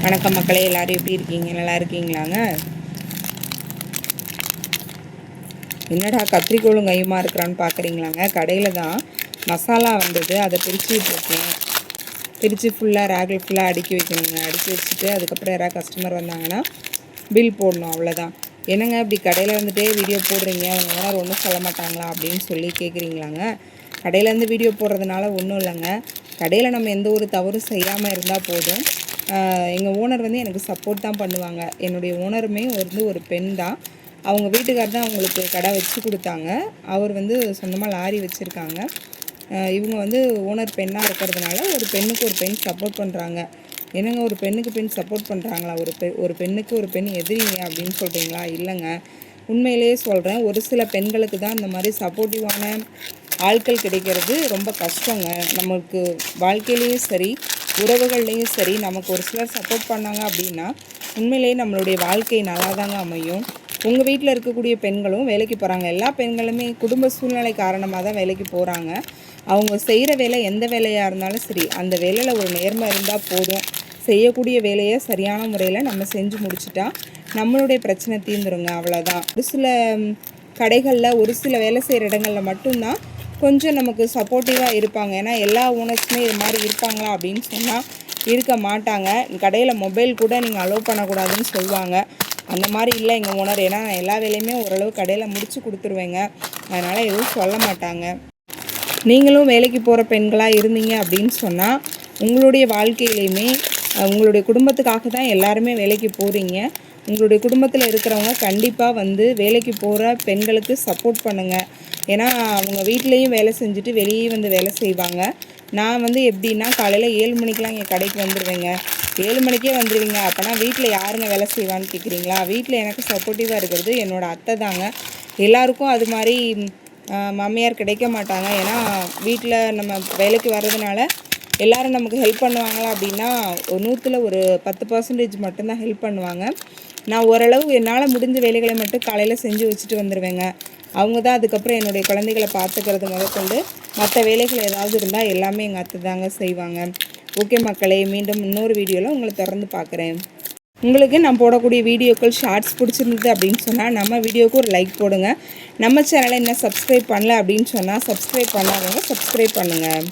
வணக்கம் மக்களே, எல்லோரும் எப்படி இருக்கீங்க? நல்லா இருக்கீங்களாங்க? என்னடா கத்திரிக்கோளும் கையுமா இருக்கிறான்னு பார்க்குறீங்களாங்க? கடையில் தான் மசாலா வந்தது, அதை பிரிச்சுட்ருக்கேன். பிரித்து ஃபுல்லாக ரேக்கில் ஃபுல்லாக அடுக்கி வைக்கணுங்க. அடுக்கி வச்சுட்டு அதுக்கப்புறம் யாராவது கஸ்டமர் வந்தாங்கன்னா பில் போடணும், அவ்வளோதான். என்னங்க இப்படி கடையில் வந்துட்டே வீடியோ போடுறீங்க, அவங்க ஓனர் ஒன்றும் சொல்ல மாட்டாங்களா அப்படின்னு சொல்லி கேட்குறீங்களாங்க? கடையிலேருந்து வீடியோ போடுறதுனால ஒன்றும் இல்லைங்க. கடையில் நம்ம எந்த ஒரு தவறும் செய்யாமல் இருந்தால் போதும். எங்கள் ஓனர் வந்து எனக்கு சப்போர்ட் தான் பண்ணுவாங்க. என்னுடைய ஓனருமே ஒரு பெண் தான். அவங்க வீட்டுக்கார் தான் அவங்களுக்கு கடை வச்சு கொடுத்தாங்க. அவர் வந்து சொந்தமாக லாரி வச்சுருக்காங்க. இவங்க வந்து ஓனர் பெண்ணாக இருக்கிறதுனால ஒரு பெண்ணுக்கு ஒரு பெண் சப்போர்ட் பண்ணுறாங்க. என்னங்க, ஒரு பெண்ணுக்கு பெண் சப்போர்ட் பண்ணுறாங்களா? ஒரு பெண்ணுக்கு ஒரு பெண் எதிரிங்க அப்படின்னு சொல்கிறீங்களா? இல்லைங்க, உண்மையிலேயே சொல்கிறேன். ஒரு சில பெண்களுக்கு தான் இந்த மாதிரி சப்போர்ட்டிவான ஆட்கள் கிடைக்கிறது ரொம்ப கஷ்டங்க. நமக்கு வாழ்க்கையிலையும் சரி, உறவுகள்லேயும் சரி, நமக்கு ஒரு சிலர் சப்போர்ட் பண்ணாங்க அப்படின்னா உண்மையிலேயே நம்மளுடைய வாழ்க்கை நல்லா தாங்க அமையும். உங்கள் வீட்டில் இருக்கக்கூடிய பெண்களும் வேலைக்கு போகிறாங்க. எல்லா பெண்களுமே குடும்ப சூழ்நிலை காரணமாக தான் வேலைக்கு போகிறாங்க. அவங்க செய்கிற வேலை எந்த வேலையாக இருந்தாலும் சரி, அந்த வேலையில் ஒரு நேர்மை இருந்தால் போதும். செய்யக்கூடிய வேலையை சரியான முறையில் நம்ம செஞ்சு முடிச்சிட்டா நம்மளுடைய பிரச்சனை தீர்ந்துருங்க, அவ்வளோதான். ஒரு சில கடைகளில், ஒரு சில வேலை செய்கிற இடங்களில் மட்டும்தான் கொஞ்சம் நமக்கு சப்போர்ட்டிவாக இருப்பாங்க. ஏன்னா எல்லா ஓனர்ஸுமே இது மாதிரி இருப்பாங்களா அப்படின்னு சொன்னால் இருக்க மாட்டாங்க. கடையில் மொபைல் கூட நீங்கள் அலோவ் பண்ணக்கூடாதுன்னு சொல்லுவாங்க. அந்த மாதிரி இல்லை எங்கள் ஓனர். ஏன்னா நான் எல்லா வேலையுமே ஓரளவு கடையில் முடித்து கொடுத்துருவேங்க. அதனால் எதுவும் சொல்ல மாட்டாங்க. நீங்களும் வேலைக்கு போகிற பெண்களாக இருந்தீங்க அப்படின்னு சொன்னால் உங்களுடைய வாழ்க்கையிலையுமே உங்களுடைய குடும்பத்துக்காக தான் எல்லாருமே வேலைக்கு போகிறீங்க. உங்களுடைய குடும்பத்தில் இருக்கிறவங்க கண்டிப்பாக வந்து வேலைக்கு போகிற பெண்களுக்கு சப்போர்ட் பண்ணுங்கள். ஏன்னா அவங்க வீட்லேயும் வேலை செஞ்சுட்டு வெளியே வந்து வேலை செய்வாங்க. நான் வந்து எப்படின்னா காலையில் 7 மணிக்கெலாம் எங்கள் கடைக்கு வந்துடுவேங்க. 7 மணிக்கே வந்துடுவீங்க. அப்போனா வீட்டில் யாருங்க வேலை செய்வான்னு கேட்குறீங்களா? வீட்டில் எனக்கு சப்போர்ட்டிவாக இருக்கிறது என்னோடய அத்தை தாங்க. எல்லாருக்கும் அது மாதிரி மாமியார் கிடைக்க மாட்டாங்க. ஏன்னா வீட்டில் நம்ம வேலைக்கு வர்றதுனால எல்லோரும் நமக்கு ஹெல்ப் பண்ணுவாங்களா அப்படின்னா 100ல் ஒரு 10% மட்டும்தான் ஹெல்ப் பண்ணுவாங்க. நான் ஓரளவு என்னால் முடிஞ்ச வேலைகளை மட்டும் காலையில் செஞ்சு வச்சுட்டு வந்துடுவேங்க. அவங்க தான் அதுக்கப்புறம் என்னுடைய குழந்தைகளை பார்த்துக்கிறது முதற்கொண்டு மற்ற வேலைகள் ஏதாவது இருந்தால் எல்லாமே எங்கள் அத்தை தாங்க செய்வாங்க. ஓகே மக்களே, மீண்டும் இன்னொரு வீடியோவில் உங்களை தொடர்ந்து பார்க்குறேன். உங்களுக்கு நான் போடக்கூடிய வீடியோக்கள் ஷார்ட்ஸ் பிடிச்சிருந்தது அப்படின்னு சொன்னால் நம்ம வீடியோவுக்கு ஒரு லைக் போடுங்க. நம்ம சேனலை இன்னும் சப்ஸ்கிரைப் பண்ணல அப்படின்னு சொன்னால் சப்ஸ்கிரைப் பண்ணாதவங்க சப்ஸ்கிரைப் பண்ணுங்கள்.